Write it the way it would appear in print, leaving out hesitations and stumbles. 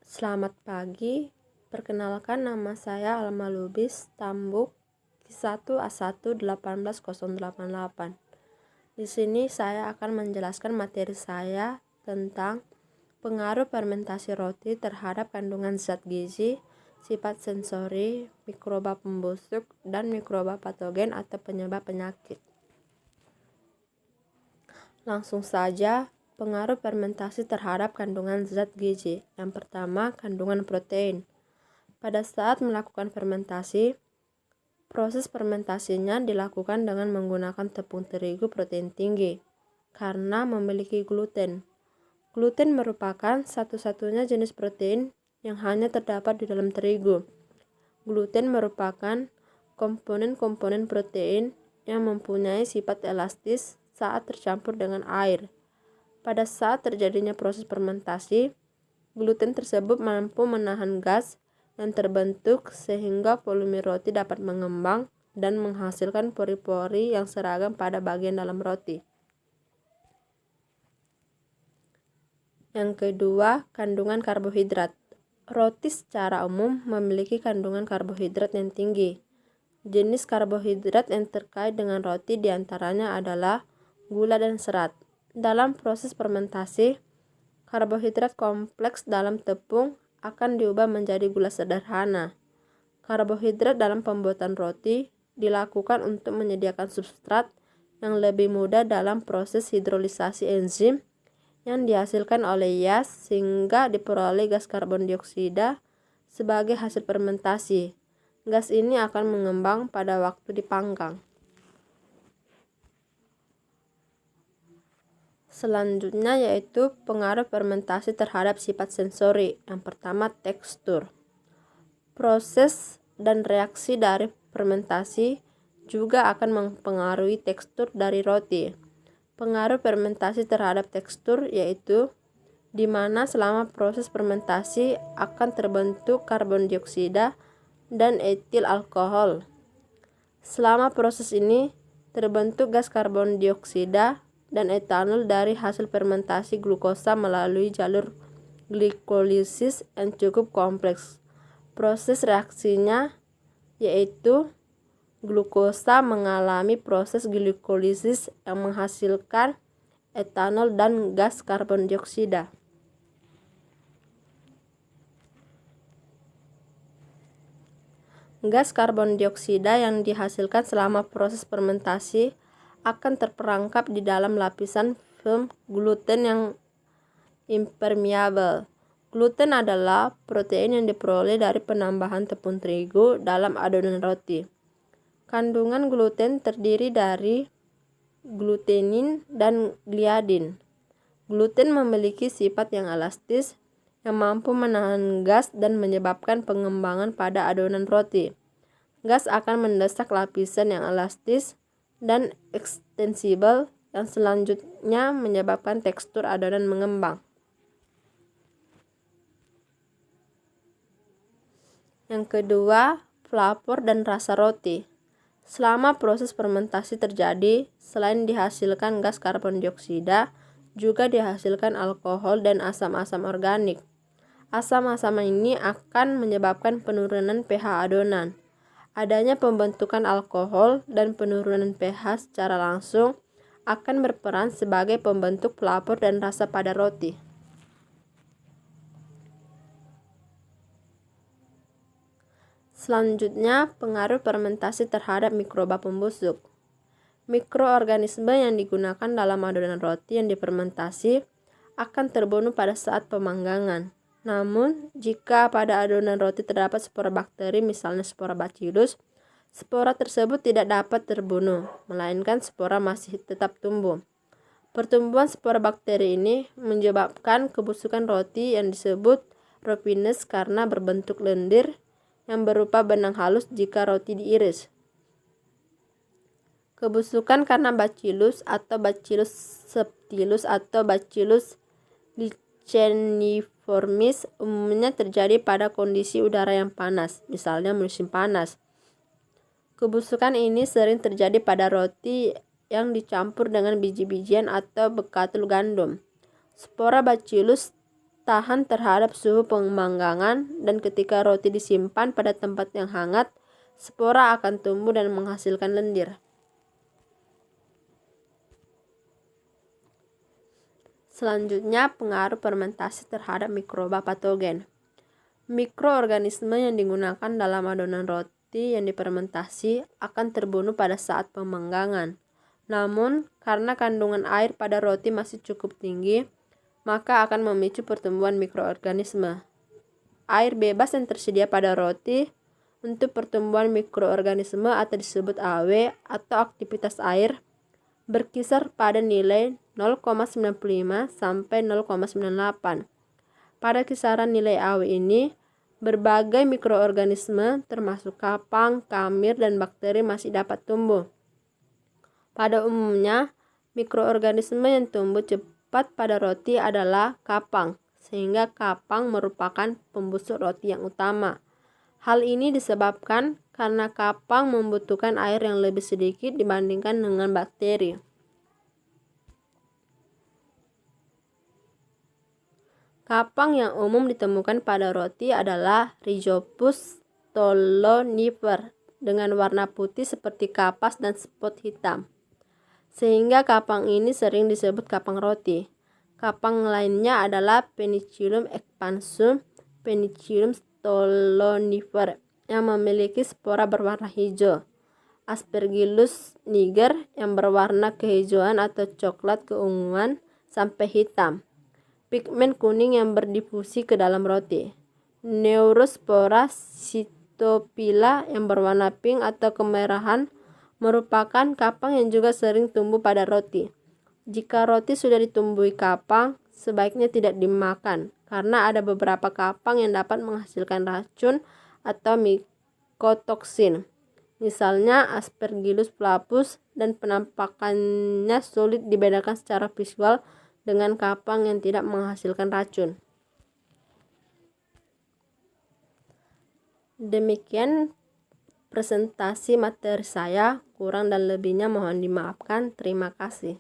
Selamat pagi, perkenalkan nama saya Alma Lubis Tambuk Ki1A1 18088. Di sini saya akan menjelaskan materi saya tentang pengaruh fermentasi roti terhadap kandungan zat gizi, sifat sensori, mikroba pembusuk, dan mikroba patogen atau penyebab penyakit. Langsung saja, pengaruh fermentasi terhadap kandungan zat gizi. Yang pertama, kandungan protein. Pada saat melakukan fermentasi, proses fermentasinya dilakukan dengan menggunakan tepung terigu protein tinggi karena memiliki gluten. Gluten merupakan satu-satunya jenis protein yang hanya terdapat di dalam terigu. Gluten merupakan komponen-komponen protein yang mempunyai sifat elastis saat tercampur dengan air. Pada saat terjadinya proses fermentasi, gluten tersebut mampu menahan gas yang terbentuk sehingga volume roti dapat mengembang dan menghasilkan pori-pori yang seragam pada bagian dalam roti. Yang kedua, kandungan karbohidrat. Roti secara umum memiliki kandungan karbohidrat yang tinggi. Jenis karbohidrat yang terkait dengan roti diantaranya adalah gula dan serat. Dalam proses fermentasi, karbohidrat kompleks dalam tepung akan diubah menjadi gula sederhana. Karbohidrat dalam pembuatan roti dilakukan untuk menyediakan substrat yang lebih mudah dalam proses hidrolisasi enzim yang dihasilkan oleh Yeast sehingga diperoleh gas karbon dioksida sebagai hasil fermentasi. Gas ini akan mengembang pada waktu dipanggang. Selanjutnya yaitu pengaruh fermentasi terhadap sifat sensori. Yang pertama, tekstur. Proses dan reaksi dari fermentasi juga akan mempengaruhi tekstur dari roti. Pengaruh fermentasi terhadap tekstur yaitu di mana selama proses fermentasi akan terbentuk karbon dioksida dan etil alkohol. Selama proses ini terbentuk gas karbon dioksida dan etanol dari hasil fermentasi glukosa melalui jalur glikolisis yang cukup kompleks. Proses reaksinya yaitu glukosa mengalami proses glikolisis yang menghasilkan etanol dan gas karbon dioksida. Gas karbon dioksida yang dihasilkan selama proses fermentasi akan terperangkap di dalam lapisan film gluten yang impermeable. Gluten adalah protein yang diperoleh dari penambahan tepung terigu dalam adonan roti. Kandungan gluten terdiri dari glutenin dan gliadin. Gluten memiliki sifat yang elastis yang mampu menahan gas dan menyebabkan pengembangan pada adonan roti. Gas akan mendesak lapisan yang elastis dan ekstensibel yang selanjutnya menyebabkan tekstur adonan mengembang. Yang kedua, flavor dan rasa roti. Selama proses fermentasi terjadi, selain dihasilkan gas karbon dioksida, juga dihasilkan alkohol dan asam-asam organik. Asam-asam ini akan menyebabkan penurunan pH adonan. Adanya pembentukan alkohol dan penurunan pH secara langsung akan berperan sebagai pembentuk flavor dan rasa pada roti. Selanjutnya, pengaruh fermentasi terhadap mikroba pembusuk. Mikroorganisme yang digunakan dalam adonan roti yang difermentasi akan terbunuh pada saat pemanggangan. Namun, jika pada adonan roti terdapat spora bakteri, misalnya spora bacillus, spora tersebut tidak dapat terbunuh, melainkan spora masih tetap tumbuh. Pertumbuhan spora bakteri ini menyebabkan kebusukan roti yang disebut roughness karena berbentuk lendir yang berupa benang halus jika roti diiris. Kebusukan karena Bacillus atau Bacillus subtilis atau Bacillus licheniformis umumnya terjadi pada kondisi udara yang panas, misalnya musim panas. Kebusukan ini sering terjadi pada roti yang dicampur dengan biji-bijian atau bekatul gandum. Spora Bacillus tahan terhadap suhu pemanggangan, dan ketika roti disimpan pada tempat yang hangat, spora akan tumbuh dan menghasilkan lendir. Selanjutnya, pengaruh fermentasi terhadap mikroba patogen. Mikroorganisme yang digunakan dalam adonan roti yang difermentasi akan terbunuh pada saat pemanggangan. Namun, karena kandungan air pada roti masih cukup tinggi, maka akan memicu pertumbuhan mikroorganisme. Air bebas yang tersedia pada roti untuk pertumbuhan mikroorganisme atau disebut AW atau aktivitas air berkisar pada nilai 0,95 sampai 0,98. Pada kisaran nilai AW ini, berbagai mikroorganisme termasuk kapang, kamir, dan bakteri masih dapat tumbuh. Pada umumnya, mikroorganisme yang tumbuh cepat pada roti adalah kapang, sehingga kapang merupakan pembusuk roti yang utama. Hal ini disebabkan karena kapang membutuhkan air yang lebih sedikit dibandingkan dengan bakteri. Kapang yang umum ditemukan pada roti adalah Rhizopus stolonifer dengan warna putih seperti kapas dan spot hitam, sehingga kapang ini sering disebut kapang roti. Kapang lainnya adalah Penicillium expansum, Penicillium stolonifer yang memiliki spora berwarna hijau, Aspergillus niger yang berwarna kehijauan atau coklat keunguan sampai hitam, pigmen kuning yang berdifusi ke dalam roti, Neurospora cytopila yang berwarna pink atau kemerahan merupakan kapang yang juga sering tumbuh pada roti. Jika roti sudah ditumbuhi kapang, sebaiknya tidak dimakan karena ada beberapa kapang yang dapat menghasilkan racun atau mikotoksin, misalnya Aspergillus flavus, dan penampakannya sulit dibedakan secara visual dengan kapang yang tidak menghasilkan racun. Demikian presentasi materi saya, kurang dan lebihnya mohon dimaafkan. Terima kasih.